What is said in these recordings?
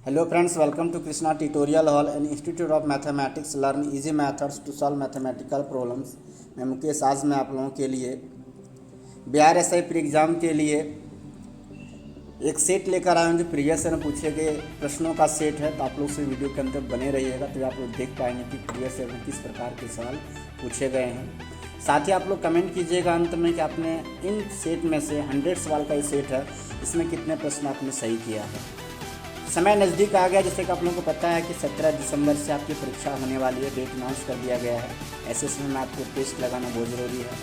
Hello friends, welcome to Krishna Tutorial Hall and Institute of Mathematics. Learn easy methods to solve mathematical problems. मैं मुकेश, आज मैं आप लोगों के लिए बिहार एसआई प्री एग्ज़ाम के लिए एक सेट लेकर आए हूँ जो प्रीवियस ईयर में पूछे गए प्रश्नों का सेट है। तो आप लोग से वीडियो के अंदर बने रहिएगा तो आप लोग देख पाएंगे कि प्रीवियस ईयर में किस प्रकार के सवाल पूछे गए हैं। साथ ही आप लोग कमेंट कीजिएगा अंत में कि आपने इन सेट में से 100 सवाल का ये सेट है, इसमें कितने प्रश्न आपने सही किया है। समय नज़दीक आ गया, जैसे कि आप लोगों को पता है कि 17 दिसंबर से आपकी परीक्षा होने वाली है। डेट अनाउंस कर दिया गया है। ऐसे समय में आपको टेस्ट लगाना बहुत ज़रूरी है।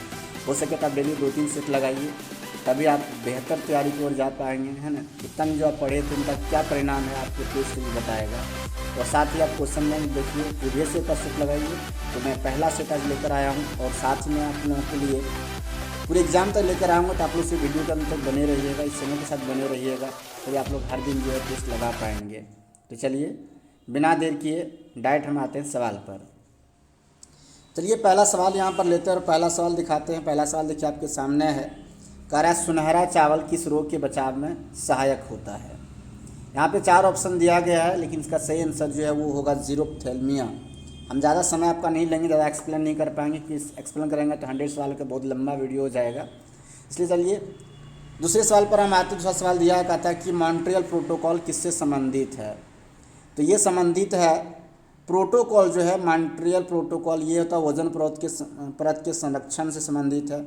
हो सके तो आप डेली 2-3 सेट लगाइए, तभी आप बेहतर तैयारी की ओर जा पाएंगे, है ना। इतना जो आप पढ़े थे उनका क्या परिणाम है आपको टेस्ट भी बताएगा। और साथ ही आप क्वेश्चन बैंक देखिए, प्रीवियस ईयर का सेट लगाइए। तो मैं पहला सेट आज लेकर आया हूँ और साथ में आप लोगों के लिए पूरे एग्जाम तक लेकर आऊँगा। तो आप लोग से वीडियो के अंत तक बने रहिएगा, इस चैनल के साथ बने रहिएगा, तो आप लोग हर दिन जो है टेस्ट लगा पाएंगे। तो चलिए बिना देर किए डायरेक्ट हम आते हैं सवाल पर। चलिए पहला सवाल यहाँ पर लेते हैं और पहला सवाल दिखाते हैं। पहला सवाल देखिए आपके सामने है। कह रहा है सुनहरा चावल किस रोग के बचाव में सहायक होता है। यहाँ पे 4 ऑप्शन दिया गया है, लेकिन इसका सही आंसर जो है वो होगा जीरोप्थेल्मिया। हम ज़्यादा समय आपका नहीं लेंगे, ज़्यादा एक्सप्लेन नहीं कर पाएंगे कि एक्सप्लेन करेंगे तो 100 सवाल का बहुत लंबा वीडियो हो जाएगा। इसलिए चलिए दूसरे सवाल पर हम आते हैं। दूसरा सवाल दिया है, कहता है कि मॉन्ट्रियल प्रोटोकॉल किससे संबंधित है। तो ये संबंधित है, प्रोटोकॉल जो है मॉन्ट्रियल प्रोटोकॉल ये होता है वजन परत के संरक्षण से संबंधित है।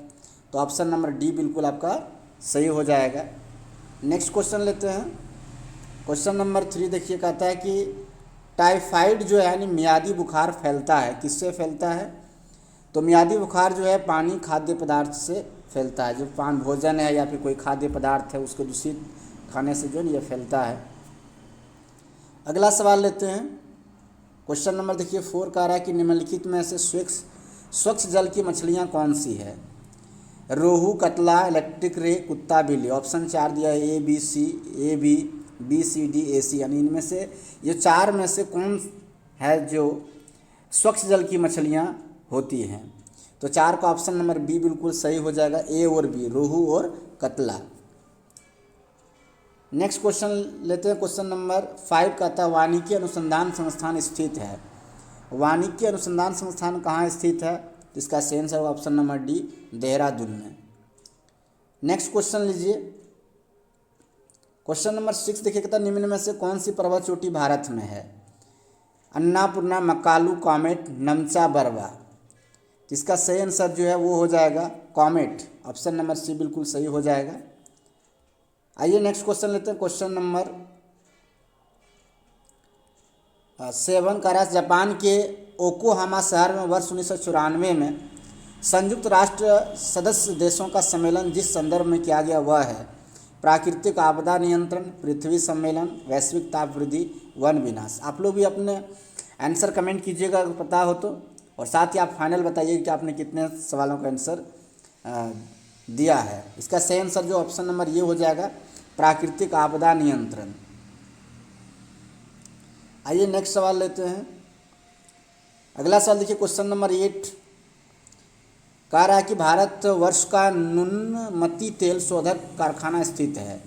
तो ऑप्शन नंबर डी बिल्कुल आपका सही हो जाएगा। नेक्स्ट क्वेश्चन लेते हैं। क्वेश्चन नंबर 3 देखिए, कहता है कि टाइफाइड जो है यानी मियादी बुखार फैलता है, किससे फैलता है। तो मियादी बुखार जो है पानी खाद्य पदार्थ से फैलता है। जो पान भोजन है या फिर कोई खाद्य पदार्थ है उसको दूषित खाने से जो है ये फैलता है। अगला सवाल लेते हैं। क्वेश्चन नंबर देखिए 4 कह रहा है कि निम्नलिखित में से स्वच्छ जल की मछलियाँ कौन सी है। रोहू, कतला, इलेक्ट्रिक रे, कुत्ता, बिल्ली। ऑप्शन 4 दिया है A B C D A सी, यानी इनमें से ये 4 में से कौन है जो स्वच्छ जल की मछलियाँ होती हैं। तो 4 का ऑप्शन नंबर बी बिल्कुल सही हो जाएगा, ए और बी, रोहू और कतला। नेक्स्ट क्वेश्चन लेते हैं। क्वेश्चन नंबर 5 कहता है वानिकी अनुसंधान संस्थान स्थित है। वानिकी अनुसंधान संस्थान कहाँ स्थित है। तो इसका सही आंसर होगा ऑप्शन नंबर डी, देहरादून में। नेक्स्ट क्वेश्चन लीजिए। क्वेश्चन नंबर 6 देखिए, कहता है निम्न में से कौन सी पर्वत चोटी भारत में है। अन्नापूर्णा, मकालू, कॉमेट, नमचा, बरवा। तो इसका सही आंसर जो है वो हो जाएगा कॉमेट। ऑप्शन नंबर सी बिल्कुल सही हो जाएगा। आइए नेक्स्ट क्वेश्चन लेते हैं। क्वेश्चन नंबर 7 का राष्ट्र जापान के ओकोहामा शहर में वर्ष 1994 में संयुक्त राष्ट्र सदस्य देशों का सम्मेलन जिस संदर्भ में किया गया वह है प्राकृतिक आपदा नियंत्रण, पृथ्वी सम्मेलन, वैश्विक ताप वृद्धि, वन विनाश। आप लोग भी अपने आंसर कमेंट कीजिएगा अगर पता हो तो, और साथ ही आप फाइनल बताइए कि आपने कितने सवालों का आंसर दिया है। इसका सही आंसर जो ऑप्शन नंबर ये हो जाएगा, प्राकृतिक आपदा नियंत्रण। आइए नेक्स्ट सवाल लेते हैं। अगला सवाल देखिए क्वेश्चन नंबर 8 कह रहा है कि भारत वर्ष का नुनमती तेल शोधक कारखाना स्थित है।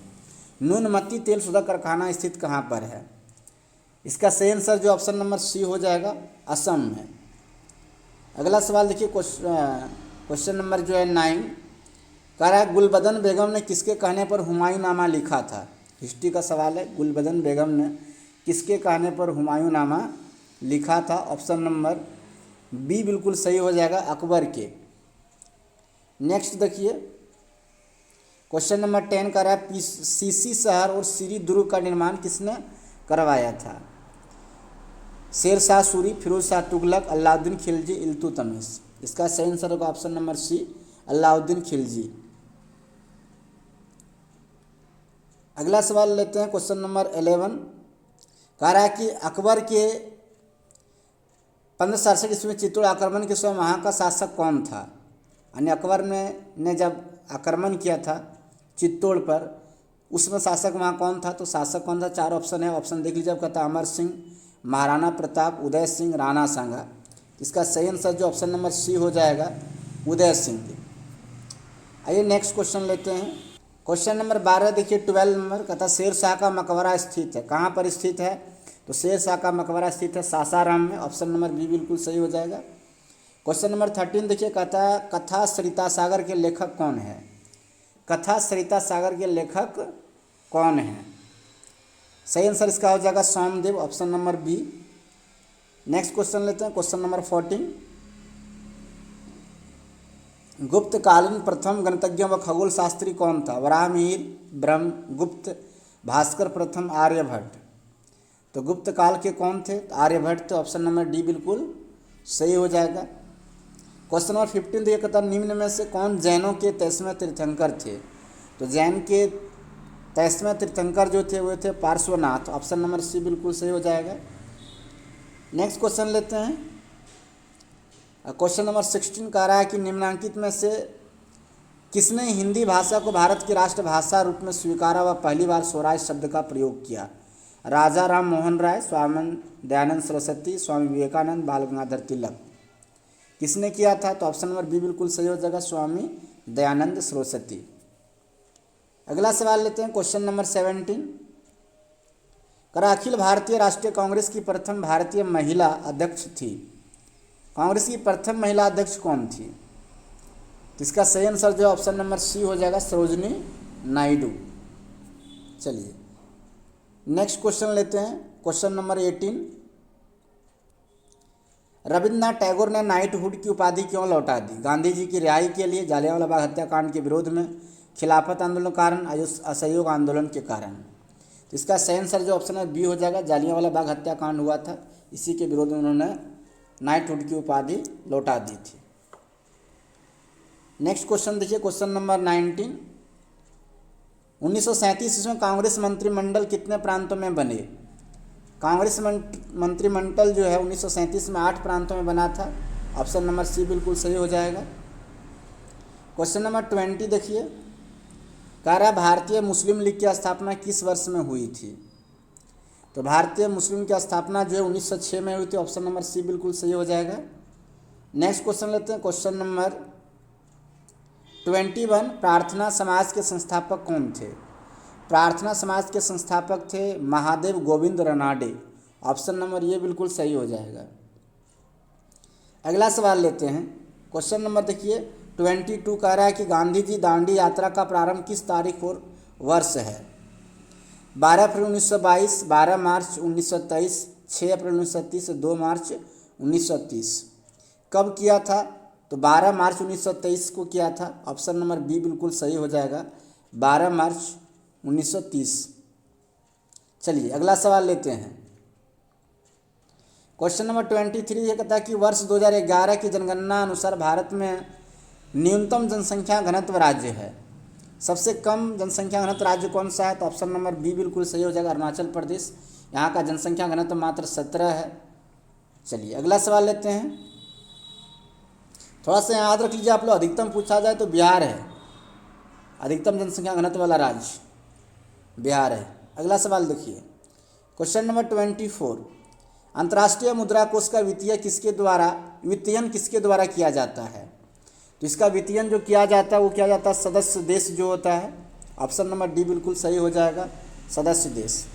नुनमती तेल शोधक कारखाना स्थित कहाँ पर है। इसका सही आंसर जो ऑप्शन नंबर सी हो जाएगा, असम में। अगला सवाल देखिए क्वेश्चन नंबर जो है 9 कह रहा है गुलबदन बेगम ने किसके कहने पर हुमायूंनामा लिखा था। हिस्ट्री का सवाल है। गुलबदन बेगम ने किसके कहने पर हुमायूंनामा लिखा था। ऑप्शन नंबर बी बिल्कुल सही हो जाएगा, अकबर के। नेक्स्ट देखिए क्वेश्चन नंबर 10 कह रहा है सीसी शहर और सीरी दुर्ग का निर्माण किसने करवाया था। शेर शाह सूरी, फिरोज शाह तुगलक, अलाउद्दीन खिलजी, इल्तुतमिश। इसका सही आंसर होगा option number C, Alauddin Khilji. अगला सवाल लेते हैं। क्वेश्चन नंबर 11 कह रहा है कि अकबर के 1567 ईस्वी में चित्तौड़ आक्रमण के समय वहाँ का शासक कौन था। यानी अकबर ने जब आक्रमण किया था चित्तौड़ पर, उसमें शासक वहाँ कौन था। तो शासक कौन था, 4 ऑप्शन है। ऑप्शन देख लीजिए। कहता है अमर सिंह, महाराणा प्रताप, उदय सिंह, राणा सांगा। इसका सही आंसर जो ऑप्शन नंबर सी हो जाएगा, उदय सिंह। आइए नेक्स्ट क्वेश्चन लेते हैं। क्वेश्चन नंबर 12 देखिए 12 नंबर कहता शेर शाह का मकबरा स्थित है, कहाँ पर स्थित है? तो शेर शाह का मकबरा स्थित है सासाराम में, ऑप्शन नंबर बी बिल्कुल सही हो जाएगा। क्वेश्चन नंबर 13 देखिए कहता है कथा सरिता सागर के लेखक कौन है? कथा सरिता सागर के लेखक कौन है? सही आंसर इसका हो जाएगा Somdev, option number B. Next question लेते हैं, क्वेश्चन नंबर 14। गुप्तकालीन प्रथम गणितज्ञ व खगोल शास्त्री कौन था? वराहमिहिर, ब्रह्मगुप्त, भास्कर प्रथम, आर्यभट्ट। तो गुप्त काल के कौन थे? आर्यभट्ट। तो ऑप्शन नंबर डी बिल्कुल सही हो जाएगा। क्वेश्चन नंबर 15 ये कहता निम्न में से कौन जैनों के 23वें तीर्थंकर थे? तो जैन के 23वें तीर्थंकर जो थे वो थे पार्श्वनाथ, ऑप्शन नंबर सी बिल्कुल सही हो जाएगा। नेक्स्ट क्वेश्चन लेते हैं, क्वेश्चन नंबर 16 कह रहा है कि निम्नलिखित में से किसने हिंदी भाषा को भारत की राष्ट्रभाषा रूप में स्वीकारा व पहली बार स्वराज शब्द का प्रयोग किया? राजा राम मोहन राय, स्वामी दयानंद सरस्वती, स्वामी विवेकानंद, बाल गंगाधर तिलक। किसने किया था? तो ऑप्शन नंबर बी बिल्कुल सही हो जाएगा, स्वामी दयानंद सरस्वती। अगला सवाल लेते हैं, क्वेश्चन नंबर 17 करा अखिल भारतीय राष्ट्रीय कांग्रेस की प्रथम भारतीय महिला अध्यक्ष थी? कांग्रेस की प्रथम महिला अध्यक्ष कौन थी? तो इसका सही आंसर जो ऑप्शन नंबर सी हो जाएगा, सरोजनी नायडू। चलिए नेक्स्ट क्वेश्चन लेते हैं, क्वेश्चन नंबर 18। रविन्द्रनाथ टैगोर ने नाइटहुड की उपाधि क्यों लौटा दी? गांधी जी की रिहाई के लिए, जालियांवाला बाग हत्याकांड के विरोध में, खिलाफत आंदोलन के कारण, असहयोग आंदोलन के कारण। तो इसका सही आंसर जो ऑप्शन है बी हो जाएगा, जालियांवाला बाग हत्याकांड हुआ था, इसी के विरोध में उन्होंने नाइटहुड की उपाधि लौटा दी थी। नेक्स्ट क्वेश्चन देखिए, क्वेश्चन नंबर 19। 1937 ईस्वी में कांग्रेस मंत्रिमंडल कितने प्रांतों में बने? कांग्रेस मंत्रिमंडल जो है 1937 में 8 प्रांतों में बना था, ऑप्शन नंबर सी बिल्कुल सही हो जाएगा। क्वेश्चन नंबर 20 देखिए, कह रहा है भारतीय मुस्लिम लीग की स्थापना किस वर्ष में हुई थी? तो भारतीय मुस्लिम की स्थापना जो है 1906 में हुई थी, ऑप्शन नंबर सी बिल्कुल सही हो जाएगा। नेक्स्ट क्वेश्चन लेते हैं, क्वेश्चन नंबर 21। प्रार्थना समाज के संस्थापक कौन थे? प्रार्थना समाज के संस्थापक थे महादेव गोविंद रनाडे, ऑप्शन नंबर ये बिल्कुल सही हो जाएगा। अगला सवाल लेते हैं, क्वेश्चन नंबर देखिए 22 कह रहा है कि गांधी जी दांडी यात्रा का प्रारंभ किस तारीख और वर्ष है? 12 अप्रैल 1922, 12 मार्च 1923, 6 अप्रैल 1930, 2 मार्च 1930। कब किया था? तो 12 मार्च 1923 को किया था, ऑप्शन नंबर बी बिल्कुल सही हो जाएगा, 12 मार्च 1930। चलिए अगला सवाल लेते हैं, क्वेश्चन नंबर 23 ये कहता है कि वर्ष 2011 की जनगणना अनुसार भारत में न्यूनतम जनसंख्या घनत्व राज्य है, सबसे कम जनसंख्या घनत्व राज्य कौन सा है? तो ऑप्शन नंबर बी बिल्कुल सही हो जाएगा, अरुणाचल प्रदेश। यहाँ का जनसंख्या घनत्व मात्र 17 है। चलिए अगला सवाल लेते हैं, थोड़ा सा याद रख लीजिए आप लोग, अधिकतम पूछा जाए तो बिहार है, अधिकतम जनसंख्या घनत्व वाला राज्य बिहार है। अगला सवाल देखिए, क्वेश्चन नंबर 24। अंतर्राष्ट्रीय मुद्रा कोष का वित्तीयन किसके द्वारा किया जाता है? तो इसका वित्तीयन जो किया जाता है वो किया जाता है सदस्य देश जो होता है, ऑप्शन नंबर डी बिल्कुल सही हो जाएगा, सदस्य देश।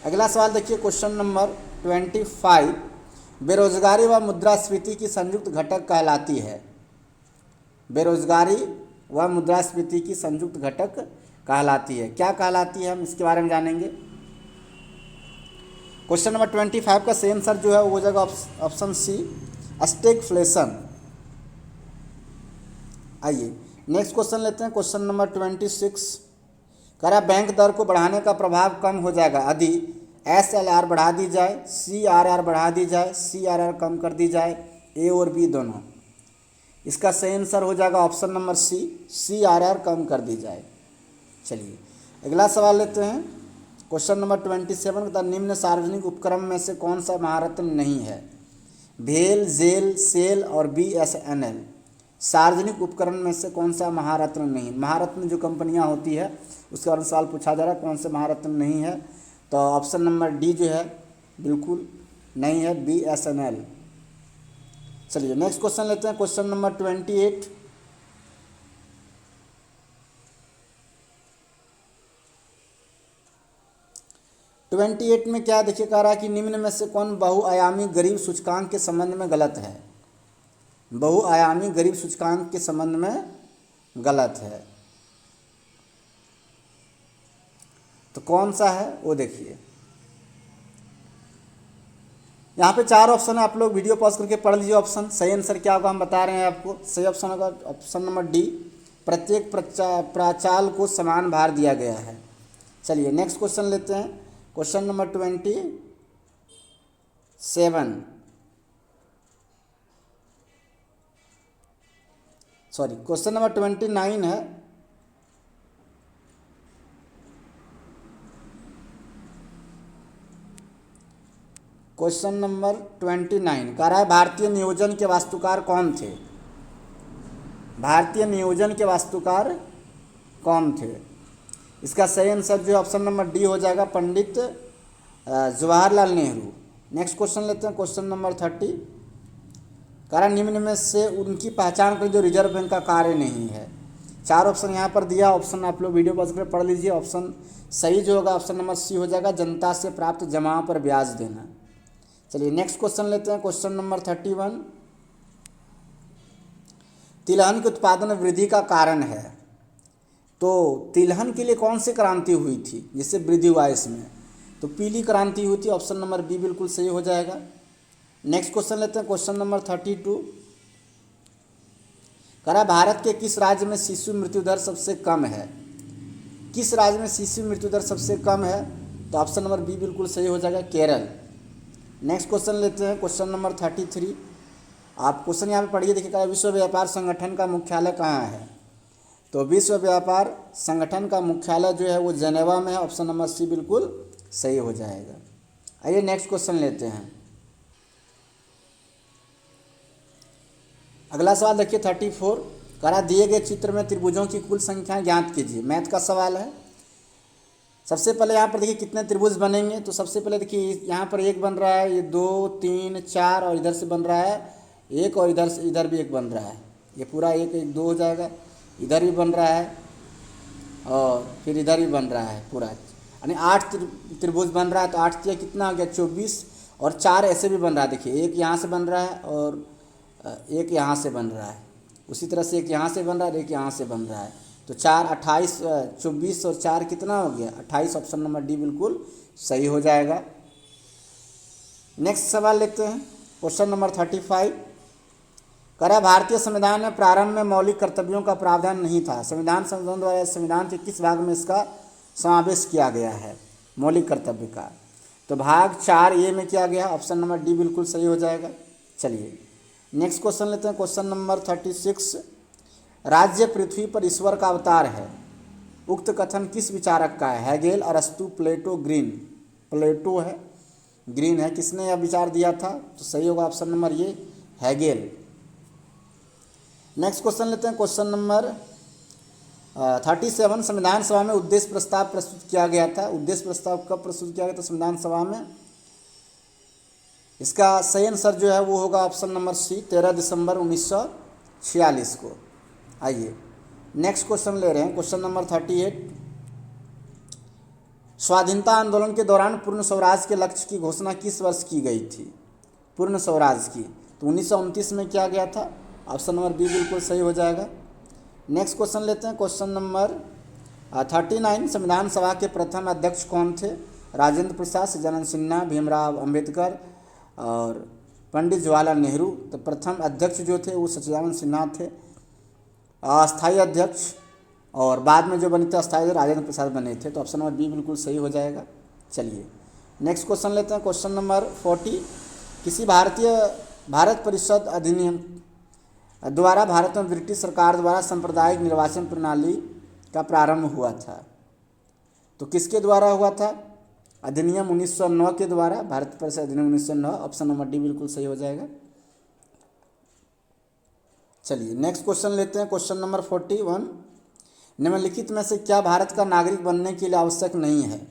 अगला सवाल देखिए, क्वेश्चन नंबर 25। बेरोजगारी व मुद्रास्फीति की संयुक्त घटक कहलाती है? बेरोजगारी व मुद्रास्फीति की संयुक्त घटक कहलाती है, क्या कहलाती है हम इसके बारे में जानेंगे। क्वेश्चन नंबर 25 का सही आंसर जो है वो हो जाएगा ऑप्शन सी, स्टैगफ्लेशन। आइए नेक्स्ट क्वेश्चन लेते हैं, क्वेश्चन नंबर 26। कह रहा बैंक दर को बढ़ाने का प्रभाव कम हो जाएगा यदि SLR बढ़ा दी जाए, CRR बढ़ा दी जाए, CRR कम कर दी जाए, ए और बी दोनों। इसका सही आंसर हो जाएगा ऑप्शन नंबर सी, CRR कम कर दी जाए। चलिए अगला सवाल लेते हैं, क्वेश्चन नंबर 27 का निम्न सार्वजनिक उपक्रम में से कौन सा महारत्न नहीं है? भेल, जेल, सेल और BSNL। सार्वजनिक उपकरण में से कौन सा महारत्न नहीं? महारत्न जो कंपनियां होती है उसके बारे में सवाल पूछा जा रहा है, कौन से महारत्न नहीं है? तो ऑप्शन नंबर डी जो है बिल्कुल नहीं है, BSNL। चलिए नेक्स्ट क्वेश्चन लेते हैं, क्वेश्चन नंबर 28। 28 में क्या देखिए कह रहा है कि निम्न में से कौन बहुआयामी गरीब सूचकांक के संबंध में गलत है। बहुआयामी गरीब सूचकांक के संबंध में गलत है तो कौन सा है वो देखिए। यहाँ पे 4 ऑप्शन है, आप लोग वीडियो पॉज करके पढ़ लीजिए। ऑप्शन सही आंसर क्या होगा हम बता रहे हैं आपको। सही ऑप्शन होगा ऑप्शन नंबर डी, प्रत्येक प्राचाल को समान भार दिया गया है। चलिए नेक्स्ट क्वेश्चन लेते हैं। Question number 27, sorry question number 29 है। क्वेश्चन नंबर 29 कह रहा है भारतीय नियोजन के वास्तुकार कौन थे। भारतीय नियोजन के वास्तुकार कौन थे। इसका सही आंसर जो है ऑप्शन नंबर डी हो जाएगा, पंडित जवाहरलाल नेहरू। नेक्स्ट क्वेश्चन लेते हैं। क्वेश्चन नंबर 30 कह रहा है निम्न में से उनकी पहचान करें जो रिजर्व बैंक का कार्य नहीं है। 4 ऑप्शन यहाँ पर दिया। ऑप्शन आप लोग वीडियो पॉज करके पढ़ लीजिए। ऑप्शन सही जो होगा ऑप्शन नंबर सी हो जाएगा, जनता से प्राप्त जमा पर ब्याज देना। चलिए नेक्स्ट क्वेश्चन लेते हैं। क्वेश्चन नंबर 31 तिलहन के उत्पादन में वृद्धि का कारण है। तो तिलहन के लिए कौन सी क्रांति हुई थी जिससे वृद्धि हुआ इसमें, तो पीली क्रांति हुई थी। ऑप्शन नंबर बी बिल्कुल सही हो जाएगा। नेक्स्ट क्वेश्चन लेते हैं। क्वेश्चन नंबर 32 कह रहा है भारत के किस राज्य में शिशु मृत्यु दर सबसे कम है। किस राज्य में शिशु मृत्यु दर सबसे कम है, तो ऑप्शन नंबर बी बिल्कुल सही हो जाएगा, केरल। नेक्स्ट क्वेश्चन लेते हैं। क्वेश्चन नंबर 33 आप क्वेश्चन यहाँ पे पढ़िए, देखिए विश्व व्यापार संगठन का मुख्यालय कहाँ है। तो विश्व व्यापार संगठन का मुख्यालय जो है वो जेनेवा में है। ऑप्शन नंबर सी बिल्कुल सही हो जाएगा। आइए नेक्स्ट क्वेश्चन लेते हैं। अगला सवाल देखिए 34 कह रहा दिए गए चित्र में त्रिभुजों की कुल संख्या ज्ञात कीजिए। मैथ का सवाल है। सबसे पहले यहाँ पर देखिए कितने त्रिभुज बनेंगे, तो सबसे पहले देखिए यहाँ पर एक बन रहा है, ये 2 3 4 और इधर से बन रहा है एक, और इधर से इधर भी एक बन रहा है। ये पूरा एक 1 2 हो जाएगा। इधर भी बन रहा है और फिर इधर भी बन रहा है पूरा, यानी 8 त्रिभुज बन रहा है। तो 8 से कितना हो गया 24, और 4 ऐसे भी बन रहा है। देखिए एक यहाँ से बन रहा है और एक यहाँ से बन रहा है, उसी तरह से एक यहाँ से बन रहा है और एक यहाँ से बन रहा है। तो 4 28 24 और 4 कितना हो गया 28। ऑप्शन नंबर डी बिल्कुल सही हो जाएगा। नेक्स्ट सवाल लेते हैं। क्वेश्चन नंबर 35 कह रहा है भारतीय संविधान में प्रारंभ में मौलिक कर्तव्यों का प्रावधान नहीं था। संविधान संशोधन द्वारा संविधान के किस भाग में इसका समावेश किया गया है मौलिक कर्तव्य का, तो भाग 4A में किया गया। ऑप्शन नंबर डी बिल्कुल सही हो जाएगा। चलिए नेक्स्ट क्वेश्चन लेते हैं। क्वेश्चन नंबर 36 राज्य पृथ्वी पर ईश्वर का अवतार है। उक्त कथन किस विचारक का है। हेगेल, अरस्तु, प्लेटो, ग्रीन। प्लेटो है, ग्रीन है। किसने यह विचार दिया था, तो सही होगा ऑप्शन नंबर ये, हेगेल। नेक्स्ट क्वेश्चन लेते हैं। क्वेश्चन नंबर 37 संविधान सभा में उद्देश्य प्रस्ताव प्रस्तुत किया गया था। उद्देश्य प्रस्ताव कब प्रस्तुत किया गया था संविधान सभा में। इसका सही आंसर जो है वो होगा ऑप्शन नंबर सी, 13 दिसंबर 1946 को। आइए नेक्स्ट क्वेश्चन ले रहे हैं। क्वेश्चन नंबर 38 स्वाधीनता आंदोलन के दौरान पूर्ण स्वराज के लक्ष्य की घोषणा किस वर्ष की गई थी। पूर्ण स्वराज की, तो 1929 में किया गया था। ऑप्शन नंबर बी बिल्कुल सही हो जाएगा। नेक्स्ट क्वेश्चन लेते हैं। क्वेश्चन नंबर 39 संविधान सभा के प्रथम अध्यक्ष कौन थे। राजेंद्र प्रसाद, सच्चिदानंद सिन्हा, भीमराव अंबेडकर और पंडित जवाहरलाल नेहरू। तो प्रथम अध्यक्ष जो थे वो सच्चिदानंद सिन्हा थे। अस्थायी अध्यक्ष और बाद में जो बने थे अस्थायी राजेंद्र प्रसाद बने थे। तो ऑप्शन नंबर बी बिल्कुल सही हो जाएगा। चलिए नेक्स्ट क्वेश्चन लेते हैं। क्वेश्चन नंबर 40 किसी भारत परिषद अधिनियम द्वारा भारत में ब्रिटिश सरकार द्वारा सांप्रदायिक निर्वाचन प्रणाली का प्रारंभ हुआ था। तो किसके द्वारा हुआ था, अधिनियम 1909 के द्वारा, भारत परिषद अधिनियम 1909। ऑप्शन नंबर डी बिल्कुल सही हो जाएगा। चलिए नेक्स्ट क्वेश्चन लेते हैं। क्वेश्चन नंबर 41 निम्नलिखित में से क्या भारत का नागरिक बनने के लिए आवश्यक नहीं है।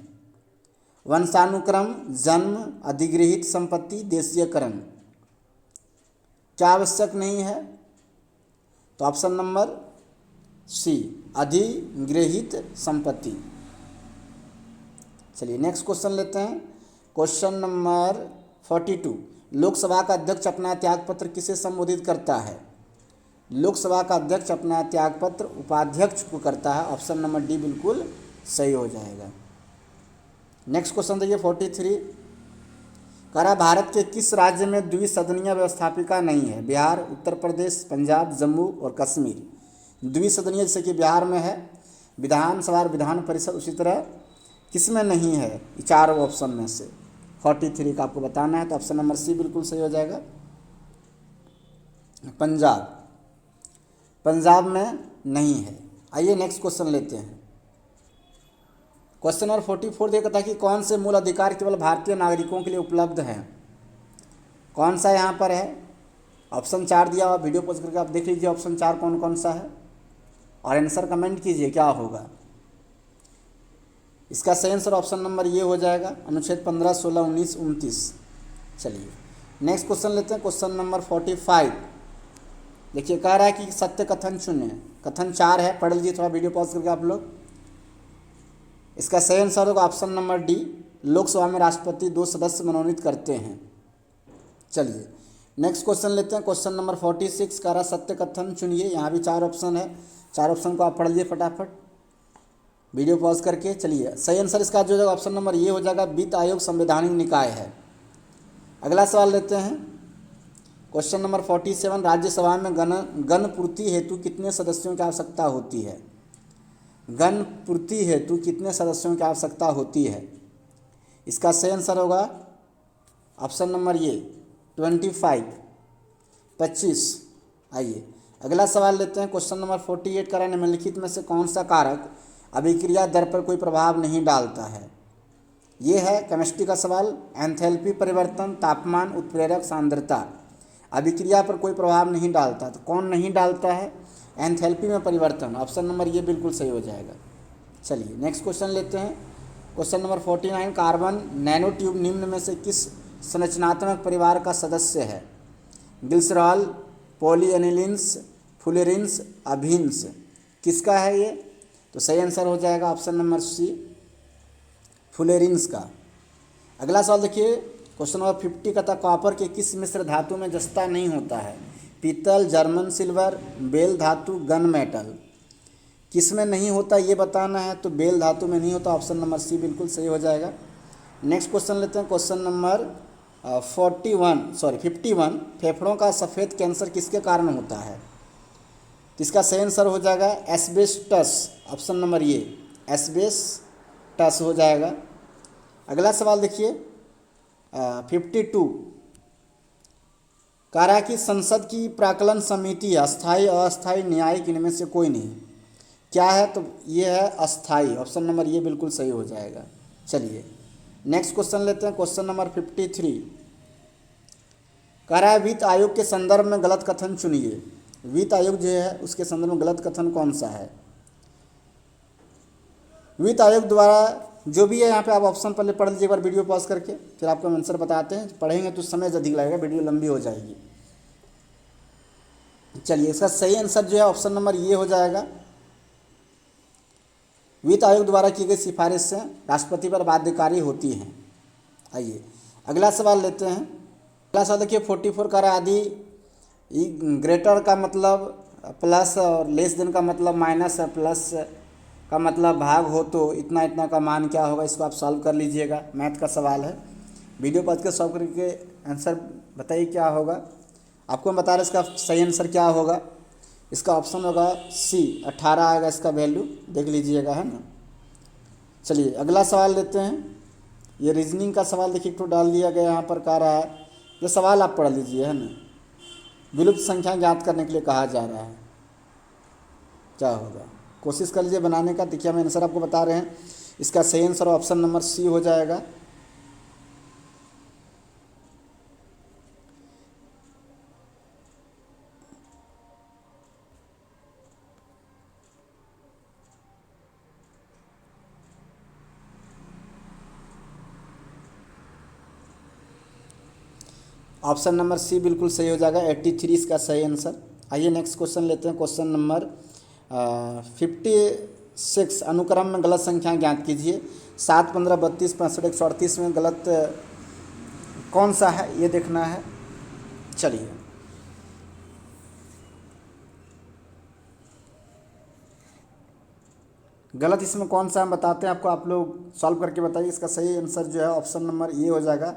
वंशानुक्रम, जन्म, अधिगृहित संपत्ति, देशीयकरण। क्या आवश्यक नहीं है, तो ऑप्शन नंबर सी, अधिगृहित संपत्ति। चलिए नेक्स्ट क्वेश्चन लेते हैं। क्वेश्चन नंबर 42, लोकसभा का अध्यक्ष अपना त्यागपत्र किसे संबोधित करता है? लोकसभा का अध्यक्ष अपना त्यागपत्र उपाध्यक्ष को करता है। ऑप्शन नंबर डी बिल्कुल सही हो जाएगा। नेक्स्ट क्वेश्चन देखिए 43, कह रहा भारत के किस राज्य में द्विसदनीय व्यवस्थापिका नहीं है? बिहार, उत्तर प्रदेश, पंजाब, जम्मू और कश्मीर। द्विसदनीय जैसे कि बिहार में है विधानसभा और विधान परिषद, उसी तरह किस में नहीं है? चारों ऑप्शन में से 43 का आपको बताना है, तो ऑप्शन नंबर सी बिल्कुल सही हो जाएगा। पंजाब, पंजाब में नहीं है। आइए नेक्स्ट क्वेश्चन लेते हैं। क्वेश्चन नंबर 44 देखा था कि कौन से मूल अधिकार केवल भारतीय नागरिकों के लिए उपलब्ध हैं? कौन सा यहाँ पर है? ऑप्शन 4 दिया हुआ, वीडियो पॉज करके आप देख लीजिए ऑप्शन 4 कौन कौन सा है और आंसर कमेंट कीजिए क्या होगा। इसका सही आंसर ऑप्शन नंबर ये हो जाएगा, अनुच्छेद 15, 16, 19, 29। चलिए नेक्स्ट क्वेश्चन लेते हैं। क्वेश्चन नंबर 45 देखिए, कह रहा है कि सत्य कथन चुने। कथन 4 है, पढ़ लीजिए थोड़ा वीडियो पॉज करके आप लोग। इसका सही आंसर होगा ऑप्शन नंबर डी, लोकसभा में राष्ट्रपति 2 सदस्य मनोनीत करते हैं। चलिए नेक्स्ट क्वेश्चन लेते हैं। क्वेश्चन नंबर 46 कह रहा सत्य कथन चुनिए। यहाँ भी 4 ऑप्शन है, 4 ऑप्शन को आप पढ़ लीजिए फटाफट वीडियो पॉज करके। चलिए सही आंसर इसका जो होगा ऑप्शन नंबर ये हो जाएगा, वित्त आयोग संवैधानिक निकाय है। अगला सवाल लेते हैं। क्वेश्चन नंबर 47, राज्यसभा में गण पूर्ति हेतु कितने सदस्यों की आवश्यकता होती है? गण पूर्ति हेतु कितने सदस्यों की आवश्यकता होती है? इसका सही आंसर होगा ऑप्शन नंबर ये 25। आइए अगला सवाल लेते हैं। क्वेश्चन नंबर 48 कह रहा है निम्नलिखित में से कौन सा कारक अभिक्रिया दर पर कोई प्रभाव नहीं डालता है? ये है केमिस्ट्री का सवाल। एंथैल्पी परिवर्तन, तापमान, उत्प्रेरक सांद्रता। अभिक्रिया पर कोई प्रभाव नहीं डालता, तो कौन नहीं डालता है? एंथैल्पी में परिवर्तन। ऑप्शन नंबर ये बिल्कुल सही हो जाएगा। चलिए नेक्स्ट क्वेश्चन लेते हैं। Question number 49, carbon nano tube निम्न में से किस संरचनात्मक परिवार का सदस्य है? ग्लिसरॉल, पॉलीएनिलिन्स, फुलेरिन्स, अभिन्स। किसका है ये? तो सही आंसर हो जाएगा ऑप्शन नंबर सी, फुलेरिन्स का। अगला सवाल देखिए। क्वेश्चन नंबर 50 का था कॉपर के किस मिश्र धातु में जस्ता नहीं होता है? पीतल, जर्मन सिल्वर, बेल धातु, गन मेटल। किस में नहीं होता ये बताना है, तो बेल धातु में नहीं होता। ऑप्शन नंबर सी बिल्कुल सही हो जाएगा। नेक्स्ट क्वेश्चन लेते हैं। क्वेश्चन नंबर 51, फेफड़ों का सफ़ेद कैंसर किसके कारण होता है? तो इसका सही आंसर हो जाएगा एस्बेस्टस। ऑप्शन नंबर ये एस्बेस्टस हो जाएगा। अगला सवाल देखिए 52 कह रहा है कि संसद की प्राक्कलन समिति अस्थायी, अस्थायी, न्यायिक इनमें से कोई नहीं। क्या है? तो ये है अस्थायी। ऑप्शन नंबर ये बिल्कुल सही हो जाएगा। चलिए नेक्स्ट क्वेश्चन लेते हैं। क्वेश्चन नंबर 53 कह रहा है वित्त आयोग के संदर्भ में गलत कथन चुनिए। वित्त आयोग जो है उसके संदर्भ में गलत कथन कौन सा है? वित्त आयोग द्वारा जो भी है, यहाँ पे आप ऑप्शन पहले पढ़ लीजिए एक बार वीडियो पॉज करके, फिर आपको आंसर बताते हैं। पढ़ेंगे तो समय अधिक लगेगा, वीडियो लंबी हो जाएगी। चलिए इसका सही आंसर जो है ऑप्शन नंबर ये हो जाएगा, वित्त आयोग द्वारा की गई सिफारिश से राष्ट्रपति पर बाध्यकारी होती हैं। आइए अगला सवाल लेते हैं। अगला सवाल देखिए 44 का आदि ग्रेटर का मतलब प्लस और लेस देन का मतलब माइनस है, प्लस का मतलब भाग हो तो इतना इतना का मान क्या होगा? इसको आप सॉल्व कर लीजिएगा। मैथ का सवाल है, वीडियो पढ़ के सॉल्व करके आंसर बताइए क्या होगा। आपको मैं बता रहा इसका सही आंसर क्या होगा। इसका ऑप्शन होगा सी, 18 आएगा इसका वैल्यू, देख लीजिएगा, है ना। चलिए अगला सवाल लेते हैं। ये रीजनिंग का सवाल देखिए तो डाल दिया गया यहाँ पर, कह रहा है ये सवाल आप पढ़ लीजिए, है ना। विलुप्त संख्या ज्ञात करने के लिए कहा जा रहा है, क्या होगा? कोशिश कर लीजिए बनाने का। देखिए हम आंसर आपको बता रहे हैं। इसका सही आंसर ऑप्शन नंबर सी हो जाएगा। ऑप्शन नंबर सी बिल्कुल सही हो जाएगा, 83 इसका सही आंसर। आइए नेक्स्ट क्वेश्चन लेते हैं। क्वेश्चन नंबर 56, अनुक्रम में गलत संख्या ज्ञात कीजिए। 7, 15, 32, 65, 138 में गलत कौन सा है ये देखना है। चलिए गलत इसमें कौन सा हम बताते हैं आपको, आप लोग सॉल्व करके बताइए। इसका सही आंसर जो है ऑप्शन नंबर ए हो जाएगा,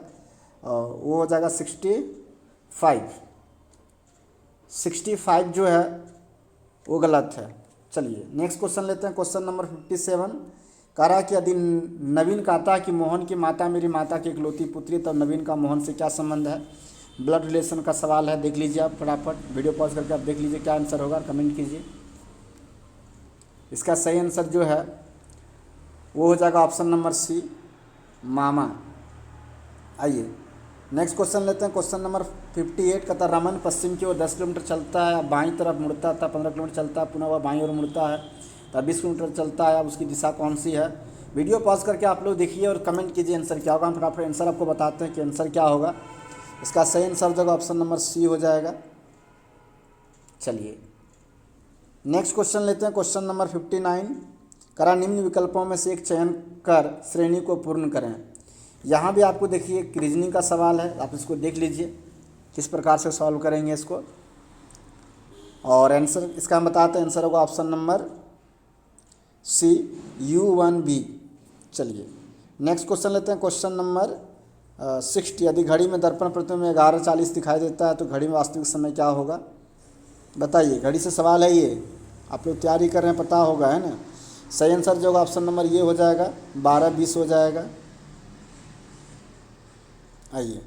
और वो हो जाएगा 65। 65 जो है वो गलत है। चलिए नेक्स्ट क्वेश्चन लेते हैं, क्वेश्चन नंबर 57। कह रहा है कि यदि नवीन कहता है कि मोहन की माता मेरी माता की इकलौती पुत्री, तब नवीन का मोहन से क्या संबंध है। ब्लड रिलेशन का सवाल है, देख लीजिए आप फटाफट, वीडियो पॉज करके आप देख लीजिए क्या आंसर होगा, कमेंट कीजिए। इसका सही आंसर जो है वो हो जाएगा ऑप्शन नंबर सी, मामा। आइए नेक्स्ट क्वेश्चन लेते हैं, क्वेश्चन नंबर 58। कहता रमन पश्चिम की ओर 10 किलोमीटर चलता है, बाईं तरफ मुड़ता था, 15 किलोमीटर चलता है, पुनः वह बाईं ओर मुड़ता है, तब 20 किलोमीटर चलता है, अब उसकी दिशा कौन सी है। वीडियो पॉज करके आप लोग देखिए और कमेंट कीजिए आंसर क्या होगा। हम फटाफट आंसर आपको बताते हैं कि आंसर क्या होगा। इसका सही आंसर जो ऑप्शन नंबर सी हो जाएगा। चलिए नेक्स्ट क्वेश्चन लेते हैं, क्वेश्चन नंबर 59। करा निम्न विकल्पों में से एक चयन कर श्रेणी को पूर्ण करें। यहाँ भी आपको देखिए रीजनिंग का सवाल है, आप इसको देख लीजिए किस प्रकार से सॉल्व करेंगे इसको, और आंसर इसका हम बताते हैं। आंसर होगा ऑप्शन नंबर सी, U1B। चलिए नेक्स्ट क्वेश्चन लेते हैं, क्वेश्चन नंबर 60। यदि घड़ी में दर्पण प्रतिबिंब में 11:40 दिखाई देता है तो घड़ी में वास्तविक समय क्या होगा, बताइए। घड़ी से सवाल है ये, आप लोग तैयारी कर रहे हैं, पता होगा है ना। सही आंसर जो होगा ऑप्शन नंबर ये हो जाएगा, 12:20 हो जाएगा। आइए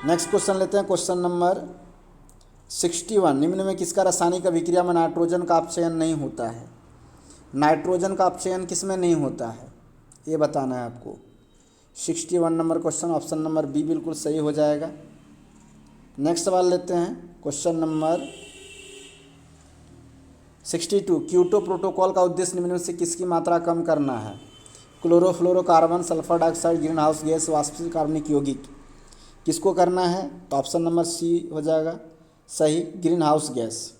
नेक्स्ट क्वेश्चन लेते हैं, क्वेश्चन नंबर 61। निम्न में किसका रासायनिक अभिक्रिया में नाइट्रोजन का अपचयन नहीं होता है। नाइट्रोजन का अपचयन किस में नहीं होता है ये बताना है आपको। 61 number question, option number B बिल्कुल सही हो जाएगा। नेक्स्ट सवाल लेते हैं, क्वेश्चन नंबर 62। क्योटो प्रोटोकॉल का उद्देश्य निम्न में से किसकी मात्रा कम करना है। Chlorofluorocarbon, sulphur dioxide, green house gas, वाष्पशील कार्बनिक यौगिक, किसको करना है, तो ऑप्शन नंबर सी हो जाएगा सही, ग्रीन हाउस गैस।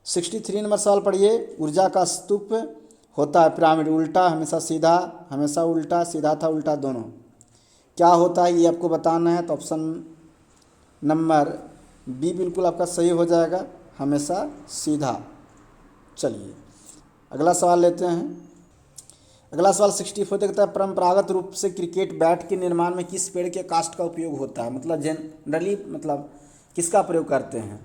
63 नंबर सवाल पढ़िए। ऊर्जा का स्तूप होता है पिरामिड, उल्टा, हमेशा सीधा, हमेशा उल्टा, सीधा था उल्टा दोनों, क्या होता है ये आपको बताना है, तो ऑप्शन नंबर बी बिल्कुल आपका सही हो जाएगा, हमेशा सीधा। चलिए अगला सवाल लेते हैं। अगला सवाल 64 देखता है, परंपरागत रूप से क्रिकेट बैट के निर्माण में किस पेड़ के कास्ट का उपयोग होता है। मतलब जनरली मतलब किसका प्रयोग करते हैं,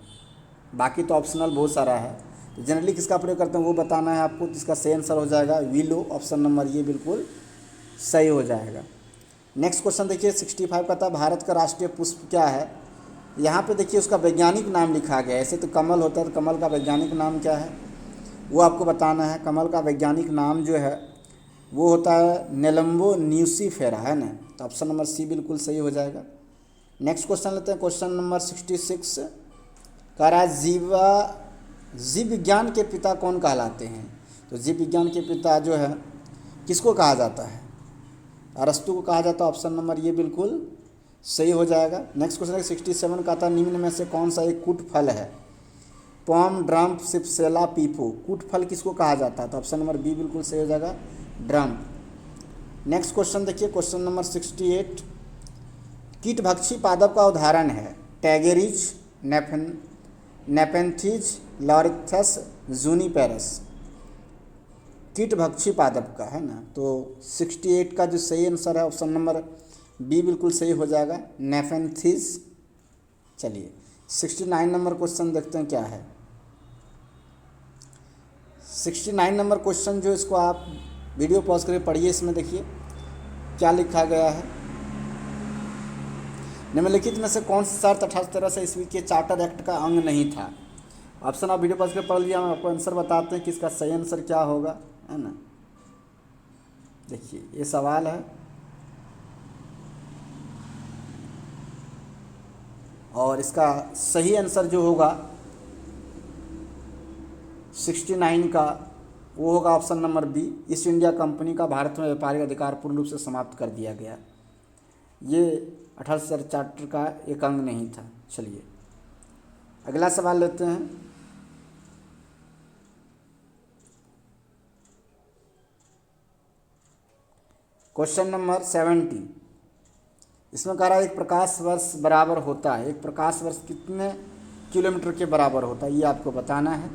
बाकी तो ऑप्शनल बहुत सारा है, तो जनरली किसका प्रयोग करते हैं वो बताना है आपको। तो इसका सही आंसर हो जाएगा विलो, ऑप्शन नंबर ये बिल्कुल सही हो जाएगा। नेक्स्ट क्वेश्चन देखिए 65 का था, भारत का राष्ट्रीय पुष्प क्या है। यहाँ पे देखिए उसका वैज्ञानिक नाम लिखा गया है, ऐसे तो कमल होता है, तो कमल का वैज्ञानिक नाम क्या है वो आपको बताना है। कमल का वैज्ञानिक नाम जो है वो होता है नेलम्बो न्यूसीफेरा, है ना, तो ऑप्शन नंबर सी बिल्कुल सही हो जाएगा। नेक्स्ट क्वेश्चन लेते हैं, क्वेश्चन नंबर 66। कह रहा है जीव विज्ञान के पिता कौन कहलाते हैं। तो जीव विज्ञान के पिता जो है किसको कहा जाता है, अरस्तु को कहा जाता है, ऑप्शन नंबर ये बिल्कुल सही हो जाएगा। नेक्स्ट क्वेश्चन 67 का था, निम्न में से कौन सा एक कूट फल है। पॉम, ड्रम्प, सिप्सेला, पीपो, कूट फल किसको कहा जाता है, तो ऑप्शन नंबर बी बिल्कुल सही हो जाएगा, ड्रम्प। नेक्स्ट क्वेश्चन देखिए, क्वेश्चन नंबर 68। कीटभक्षी पादप का उदाहरण है टैगेरिज, नेपेंथीज, लॉरिथस, जूनिपेरस, कीटभक्षी पादप का, है ना। तो 68 का जो सही आंसर है ऑप्शन नंबर बी बिल्कुल सही हो जाएगा, नेपेंथीज। चलिए 69 नंबर क्वेश्चन देखते हैं क्या है। 69 नंबर क्वेश्चन जो इसको आप वीडियो पॉज करके पढ़िए, इसमें देखिए क्या लिखा गया है। निम्नलिखित में से कौन सा शर्त 1813 ईस्वी के चार्टर एक्ट का अंग नहीं था। ऑप्शन आप वीडियो पॉज करके पढ़ लिया, हम आपको आंसर बताते हैं कि इसका सही आंसर क्या होगा, है ना। देखिए ये सवाल है और इसका सही आंसर जो होगा 69 का वो होगा option number B, east India company का भारत में व्यापारिक अधिकार पूर्ण रूप से समाप्त कर दिया गया। ये 18 चार्टर का एक अंग नहीं था। चलिए अगला सवाल लेते हैं। क्वेश्चन नंबर 70, इसमें कह रहा है एक प्रकाश वर्ष बराबर होता है, एक प्रकाश वर्ष कितने किलोमीटर के बराबर होता है, ये आपको बताना है।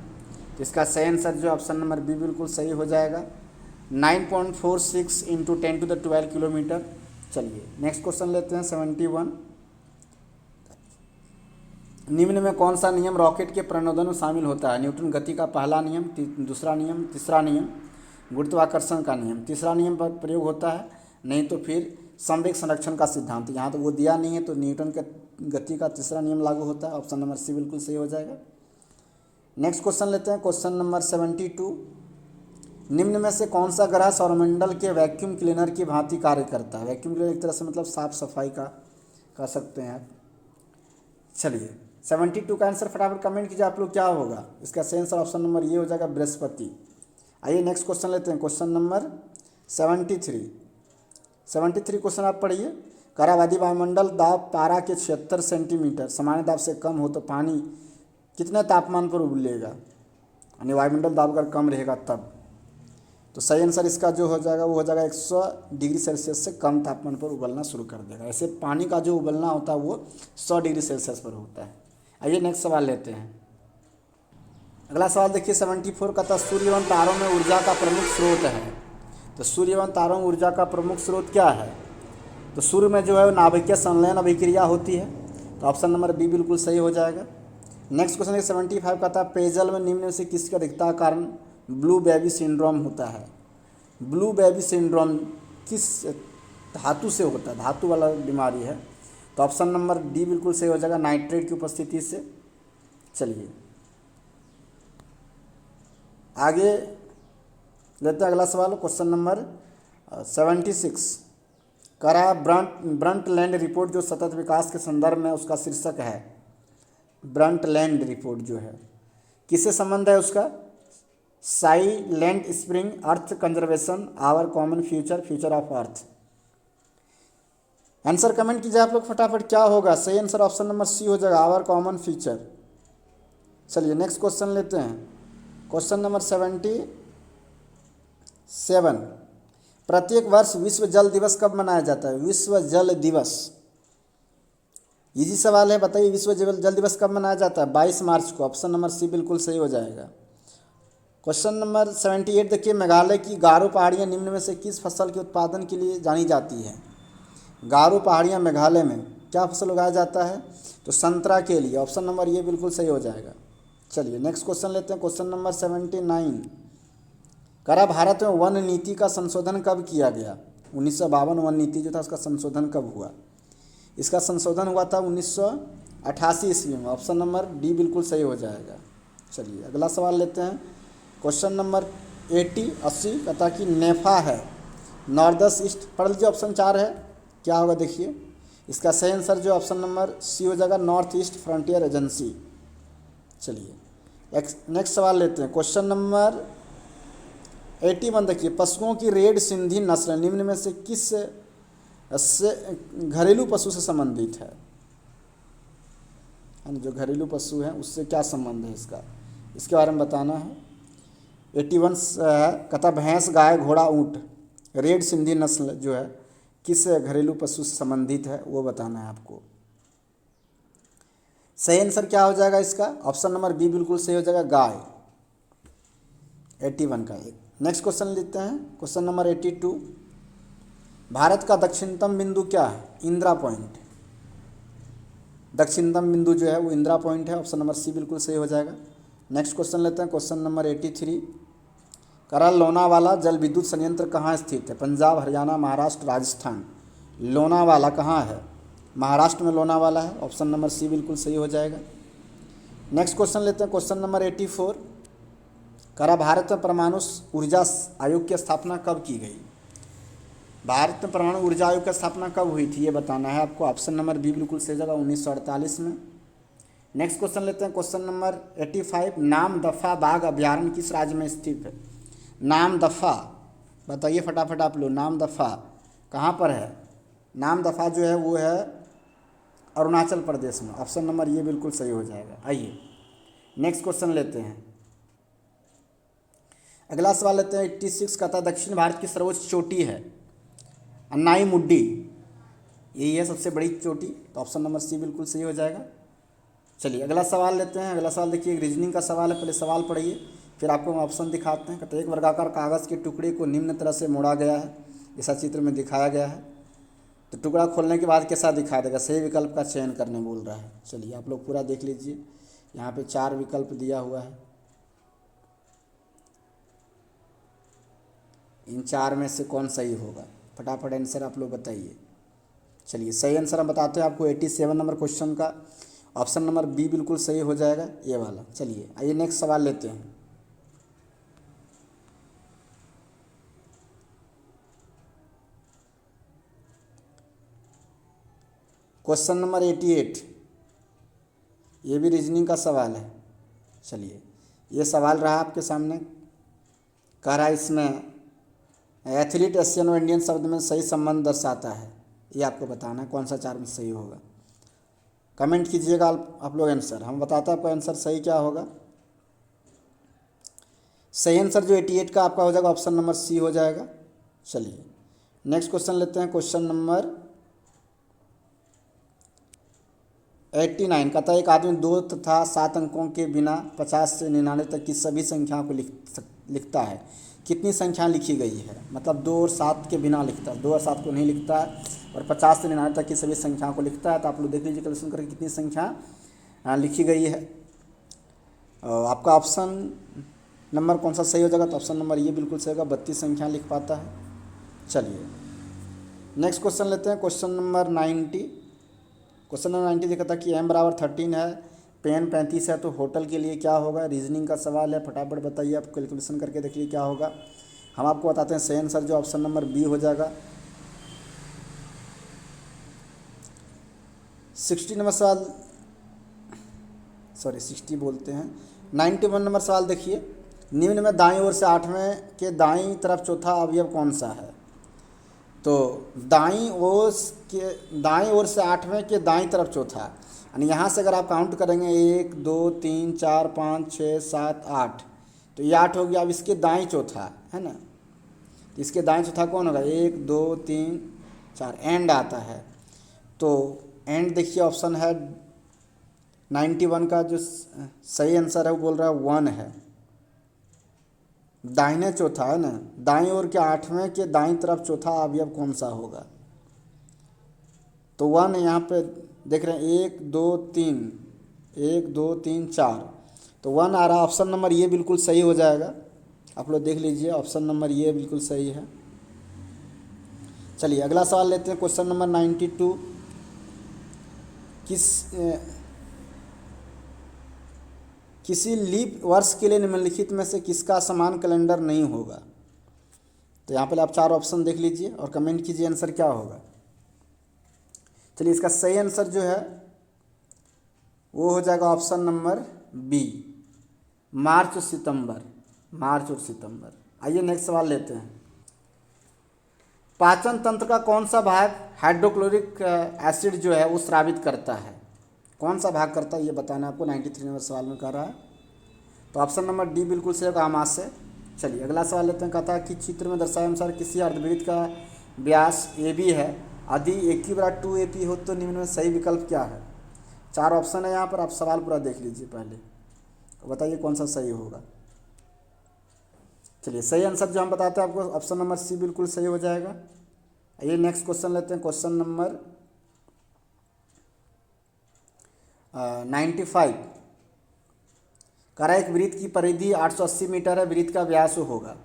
तो इसका सही आंसर जो ऑप्शन नंबर बी बिल्कुल सही हो जाएगा, 9.46 इंटू 10⁻12 किलोमीटर। चलिए नेक्स्ट क्वेश्चन लेते हैं 71, निम्न में कौन सा नियम रॉकेट के प्रणोदन में शामिल होता है? न्यूटन गति का पहला नियम, दूसरा नियम, तीसरा नियम गुरुत्वाकर्षण का नियम, तीसरा नियम पर प्रयोग होता है, नहीं तो फिर संवेग संरक्षण का सिद्धांत। यहाँ तो वो दिया नहीं है, तो न्यूटन के गति का तीसरा नियम लागू होता है, ऑप्शन नंबर सी बिल्कुल सही हो जाएगा। नेक्स्ट क्वेश्चन लेते हैं क्वेश्चन नंबर 72, निम्न में से कौन सा ग्रह सौरमंडल के वैक्यूम क्लीनर की भांति कार्य करता है? वैक्यूम क्लीनर एक तरह से मतलब साफ सफाई का कर सकते हैं आप। चलिए 72 का आंसर फटाफट कमेंट कीजिए आप लोग, क्या होगा इसका सही आंसर? ऑप्शन नंबर ये हो जाएगा बृहस्पति। आइए नेक्स्ट क्वेश्चन लेते हैं, क्वेश्चन नंबर 73 क्वेश्चन आप पढ़िए। करावादी वायुमंडल दाब पारा के 76 सेंटीमीटर सामान्य दाब से कम हो तो पानी कितने तापमान पर उबलेगा? यानी वायुमंडल दाब अगर कम रहेगा तब। तो सही आंसर इसका जो हो जाएगा वो हो जाएगा 100 डिग्री सेल्सियस से कम तापमान पर उबलना शुरू कर देगा। ऐसे पानी का जो उबलना होता है वो 100 डिग्री सेल्सियस पर होता है। आइए नेक्स्ट सवाल लेते हैं। अगला सवाल देखिए 74 का था, सूर्य एवं तारों में ऊर्जा का प्रमुख स्रोत है। तो सूर्य एवं तारों में ऊर्जा का प्रमुख स्रोत क्या है? तो सूर्य में जो है वो नाभिकीय संलयन अभिक्रिया होती है, तो ऑप्शन नंबर बी बिल्कुल सही हो जाएगा। नेक्स्ट क्वेश्चन है 75 का था, पेयजल में निम्न में से किसकी अधिकता कारण ब्लू बेबी सिंड्रोम होता है? ब्लू बेबी सिंड्रोम किस धातु से होता है? धातु वाला बीमारी है, तो ऑप्शन नंबर डी बिल्कुल सही हो जाएगा, नाइट्रेट की उपस्थिति से। चलिए आगे लेते हैं अगला सवाल, क्वेश्चन नंबर 76 करा ब्रंटलैंड रिपोर्ट जो सतत विकास के संदर्भ में उसका शीर्षक है। ब्रंटलैंड रिपोर्ट जो है किससे संबंध है उसका? Silent spring, earth conservation, our common future, future of earth. Answer comment कीजिए आप लोग फटाफट, क्या होगा सही आंसर? ऑप्शन नंबर सी हो जाएगा, आवर कॉमन फ्यूचर। चलिए नेक्स्ट क्वेश्चन लेते हैं, क्वेश्चन नंबर 77, प्रत्येक वर्ष विश्व जल दिवस कब मनाया जाता है? विश्व जल दिवस इजी सवाल है, बताइए विश्व जल दिवस कब मनाया जाता है? 22 मार्च को, ऑप्शन नंबर सी बिल्कुल सही हो जाएगा। क्वेश्चन नंबर 78 देखिए, मेघालय की गारो पहाड़ियाँ निम्न में से किस फसल के उत्पादन के लिए जानी जाती है? गारो पहाड़ियाँ मेघालय में क्या फसल उगाया जाता है? तो संतरा के लिए, ऑप्शन नंबर ये बिल्कुल सही हो जाएगा। चलिए नेक्स्ट क्वेश्चन लेते हैं, क्वेश्चन नंबर 79 करा भारत में वन नीति का संशोधन कब किया गया? 1952 वन नीति जो था उसका संशोधन कब हुआ? इसका संशोधन हुआ था 1988 ईस्वी में, ऑप्शन नंबर डी बिल्कुल सही हो जाएगा। चलिए अगला सवाल लेते हैं, क्वेश्चन नंबर 80 कहता कि नेफा है नॉर्थ ईस्ट, पढ़ लीजिए ऑप्शन 4 है, क्या होगा देखिए इसका सही आंसर जो ऑप्शन नंबर सी हो जाएगा, नॉर्थ ईस्ट फ्रंटियर एजेंसी। चलिए नेक्स्ट सवाल लेते हैं, क्वेश्चन नंबर 81 देखिए, पशुओं की रेड सिंधी नस्ल निम्न में से किस से घरेलू पशु से संबंधित है? यानी जो घरेलू पशु हैं उससे क्या संबंध है इसका, इसके बारे में बताना है। 81 है कहता भैंस, गाय, घोड़ा, ऊँट, रेड सिंधी नस्ल जो है किस घरेलू पशु से संबंधित है वो बताना है आपको। सही आंसर क्या हो जाएगा इसका? ऑप्शन नंबर बी बिल्कुल सही हो जाएगा, गाय। 81 का एक नेक्स्ट क्वेश्चन लेते हैं, क्वेश्चन नंबर 82 भारत का दक्षिणतम बिंदु क्या है? इंदिरा पॉइंट। दक्षिणतम बिंदु जो है वो इंदिरा पॉइंट है, ऑप्शन नंबर सी बिल्कुल सही हो जाएगा। नेक्स्ट क्वेश्चन लेते हैं, क्वेश्चन नंबर 83 करा लोनावाला जल विद्युत संयंत्र कहाँ स्थित है? पंजाब, हरियाणा, महाराष्ट्र, राजस्थान। लोनावाला कहाँ है? महाराष्ट्र में लोनावाला है, ऑप्शन नंबर सी बिल्कुल सही हो जाएगा। नेक्स्ट क्वेश्चन लेते हैं, क्वेश्चन नंबर 84 करा भारत में परमाणु ऊर्जा आयोग की स्थापना कब की गई? भारत में परमाणु ऊर्जा आयोग की स्थापना कब हुई थी ये बताना है आपको, ऑप्शन नंबर बी बिल्कुल सही जगह 1948 में। नेक्स्ट क्वेश्चन लेते हैं, क्वेश्चन नंबर 85 नाम दफा बाघ अभ्यारण्य किस राज्य में स्थित है? नाम दफा बताइए फटाफट आप लोग, नाम दफा कहाँ पर है? नाम दफा जो है वो है अरुणाचल प्रदेश में, ऑप्शन नंबर ये बिल्कुल सही हो जाएगा। आइए नेक्स्ट क्वेश्चन लेते हैं, अगला सवाल लेते हैं 86 का था दक्षिण भारत की सर्वोच्च चोटी है। अन्नाई मुड्डी, यही है सबसे बड़ी चोटी, तो ऑप्शन नंबर सी बिल्कुल सही हो जाएगा। चलिए अगला सवाल लेते हैं। अगला सवाल देखिए, रीजनिंग का सवाल है, पहले सवाल पढ़िए फिर आपको हम ऑप्शन दिखाते हैं। कहते हैं एक वर्गाकार कागज़ के टुकड़े को निम्न तरह से मोड़ा गया है, ऐसा चित्र में दिखाया गया है, तो टुकड़ा खोलने के बाद कैसा दिखा देगा, सही विकल्प का चयन करने बोल रहा है। चलिए आप लोग पूरा देख लीजिए, यहाँ पे 4 विकल्प दिया हुआ है, इन 4 में से कौन सही होगा, फटाफट आंसर आप लोग बताइए। चलिए सही आंसर हम बताते हैं आपको 87 नंबर क्वेश्चन का ऑप्शन नंबर बी बिल्कुल सही हो जाएगा, ये वाला। चलिए आइए नेक्स्ट सवाल लेते हैं। क्वेश्चन नंबर 88, ये भी रीजनिंग का सवाल है। चलिए ये सवाल रहा आपके सामने, कह रहा है इसमें एथलीट एशियन और इंडियन शब्द में सही संबंध दर्शाता है, ये आपको बताना है कौन सा 4 में सही होगा। कमेंट कीजिएगा आप लोग आंसर, हम बताते हैं आपको आंसर सही क्या होगा। सही आंसर जो 88 का आपका हो जाएगा ऑप्शन नंबर सी हो जाएगा। चलिए नेक्स्ट क्वेश्चन लेते हैं, क्वेश्चन नंबर 89 कहता है एक आदमी 2 तथा 7 अंकों के बिना 50 से 99 तक की सभी संख्याओं को लिखता है, कितनी संख्या लिखी गई है, मतलब 2 और 7 के बिना लिखता है, 2 और 7 को नहीं लिखता है और 50 से 99 तक की सभी संख्याओं को लिखता है। तो आप लोग देख लीजिए कैलकुलेशन करके कितनी संख्या लिखी गई है। आपका ऑप्शन नंबर कौन सा सही हो जाएगा, तो ऑप्शन नंबर ये बिल्कुल सही होगा, 32 संख्या लिख पाता है। चलिए नेक्स्ट क्वेश्चन लेते हैं, क्वेश्चन नंबर 90। क्वेश्चन नंबर 90 देखा था कि m बराबर 13 है, पेन 35 है, तो होटल के लिए क्या होगा। रीजनिंग का सवाल है, फटाफट बताइए, आप कैलकुलेशन करके देखिए क्या होगा। हम आपको बताते हैं सही आंसर जो ऑप्शन नंबर बी हो जाएगा। 60 नंबर सवाल, सॉरी 60 बोलते हैं, 91 नंबर सवाल देखिए, निम्न में दाईं ओर से 8वें के दाईं तरफ चौथा अवयव कौन सा है। तो दाईं ओर से 8वें के दाईं तरफ चौथा, यानी यहाँ से अगर आप काउंट करेंगे 1 2 3 4 5 6 7 8, तो ये 8 हो गया। अब इसके दाईं चौथा है ना, तो इसके दाईं चौथा कौन होगा, 1 2 3 4, एंड आता है। तो एंड देखिए ऑप्शन है 91 का जो सही आंसर है वो बोल रहा है 1 है, दाहिने चौथा है ना, दाईं ओर के 8वें के दाईं तरफ चौथा अवयव कौन सा होगा। तो 1 यहाँ पे देख रहे हैं, 1 2 3 1 2 3 4, तो 1 आ रहा, ऑप्शन नंबर ये बिल्कुल सही हो जाएगा। आप लोग देख लीजिए ऑप्शन नंबर ये बिल्कुल सही है। चलिए अगला सवाल लेते हैं, क्वेश्चन नंबर 92। किसी लीप वर्ष के लिए निम्नलिखित में से किसका समान कैलेंडर नहीं होगा। तो यहाँ पर आप 4 ऑप्शन देख लीजिए और कमेंट कीजिए आंसर क्या होगा। चलिए इसका सही आंसर जो है वो हो जाएगा ऑप्शन नंबर बी, मार्च और सितंबर। आइए नेक्स्ट सवाल लेते हैं। पाचन तंत्र का कौन सा भाग हाइड्रोक्लोरिक एसिड जो है वो स्रावित करता है, कौन सा भाग करता है ये बताना आपको, 93 नंबर सवाल में कह रहा है। तो ऑप्शन नंबर डी बिल्कुल सही होगा, आमाशय। चलिए अगला सवाल लेते हैं, कहता है कि चित्र में दर्शाए अनुसार किसी अर्धवृत्त का व्यास ए बी है, यदि ए की बराबर 2 AP हो तो निम्न में सही विकल्प क्या है। 4 ऑप्शन है यहाँ पर, आप सवाल पूरा देख लीजिए पहले, तो बताइए कौन सा सही होगा। चलिए सही आंसर जो हम बताते हैं आपको ऑप्शन नंबर सी बिल्कुल सही हो जाएगा। ये नेक्स्ट क्वेश्चन लेते हैं, क्वेश्चन नंबर 95। कह रहा है एक वृत्त की परिधि 880 मीटर है, वृत्त का व्यास होगा,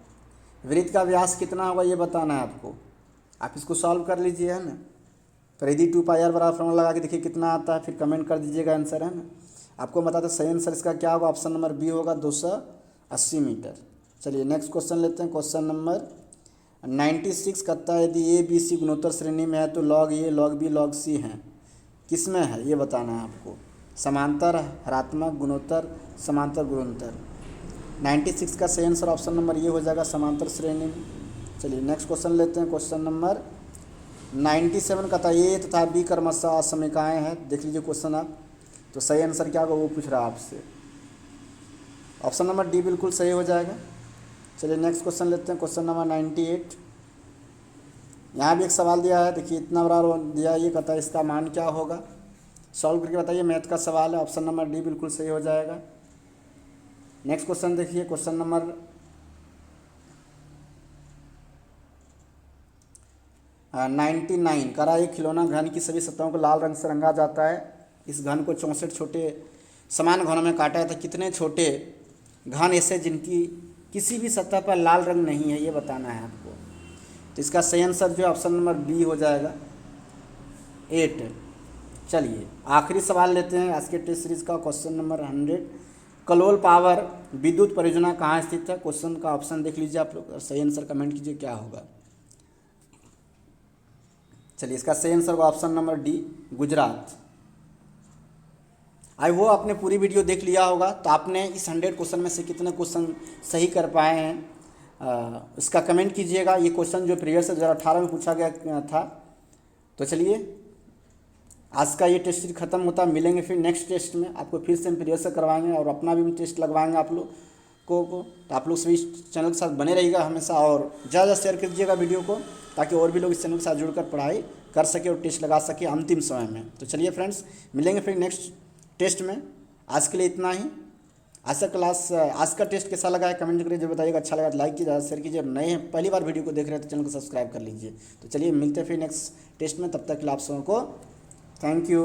वृत्त का व्यास कितना होगा ये बताना है आपको। आप इसको सॉल्व कर लीजिए है ना, परिधि 2πr बराबर फॉर्मूला लगा के देखिए कितना आता है, फिर कमेंट कर दीजिएगा आंसर है ना। आपको बताते सही आंसर इसका क्या होगा, ऑप्शन नंबर बी होगा 280 मीटर। चलिए नेक्स्ट क्वेश्चन लेते हैं, क्वेश्चन नंबर 96 कहता है यदि ए बी सी गुणोत्तर श्रेणी में है तो log A log B log C हैं, किस में है ये बताना है आपको। समांतर, हरात्मक, गुणोत्तर, समांतर, गुणोत्तर। 96 का सही आंसर ऑप्शन नंबर ये हो जाएगा, समांतर श्रेणी में। चलिए नेक्स्ट क्वेश्चन लेते हैं, क्वेश्चन नंबर 97 कहता है ए तथा बी क्रमशः असमिकाएँ हैं, देख लीजिए क्वेश्चन आप। तो सही आंसर क्या होगा वो पूछ रहा है आपसे, ऑप्शन नंबर डी बिल्कुल सही हो जाएगा। चलिए नेक्स्ट क्वेश्चन लेते हैं, क्वेश्चन नंबर 98। यहाँ भी एक सवाल दिया है, देखिए इतना बड़ा दिया है, ये कहता है इसका मान क्या होगा, सॉल्व करके बताइए। मैथ का सवाल है, ऑप्शन नंबर डी बिल्कुल सही हो जाएगा। नेक्स्ट क्वेश्चन देखिए, क्वेश्चन नंबर 99 करा, एक खिलौना घन की सभी सतहों को लाल रंग से रंगा जाता है। इस घन को 64 छोटे समान घनों में काटा है, तो कितने छोटे घन ऐसे जिनकी किसी भी सतह पर लाल रंग नहीं है, ये बताना है आपको। तो इसका सही आंसर जो है ऑप्शन नंबर बी हो जाएगा, 8। चलिए आखिरी सवाल लेते हैं आज के टेस्ट सीरीज का, क्वेश्चन नंबर 100। कलोल पावर विद्युत परियोजना कहाँ स्थित है? क्वेश्चन का ऑप्शन देख लीजिए आप लोग और सही आंसर कमेंट कीजिए क्या होगा। चलिए इसका सही आंसर होगा ऑप्शन नंबर डी, गुजरात। आई वो आपने पूरी वीडियो देख लिया होगा, तो आपने इस 100 क्वेश्चन में से कितने क्वेश्चन सही कर पाए हैं इसका कमेंट कीजिएगा। ये क्वेश्चन जो प्रीवियस 2018 में पूछा गया था। तो चलिए आज का ये टेस्ट सीरीज खत्म होता है, मिलेंगे फिर नेक्स्ट टेस्ट में, आपको फिर से हम प्रीवियस से करवाएंगे और अपना भी टेस्ट लगवाएंगे आप लोग को। तो आप लोग सभी चैनल के साथ बने रहिएगा हमेशा, और ज़्यादा शेयर कर दीजिएगा वीडियो को, ताकि और भी लोग इस चैनल के साथ जुड़कर पढ़ाई कर सके और टेस्ट लगा सके अंतिम समय में। तो चलिए फ्रेंड्स, मिलेंगे फिर नेक्स्ट टेस्ट में। आज के लिए इतना ही। आज का टेस्ट कैसा लगा है कमेंट करके जरूर बताइएगा। अच्छा लगा तो लाइक कीजिए, शेयर कीजिए। नए हैं, पहली बार वीडियो को देख रहे हैं तो चैनल को सब्सक्राइब कर लीजिए। तो चलिए मिलते हैं फिर नेक्स्ट टेस्ट में, तब तक के लिए आप सबको थैंक यू।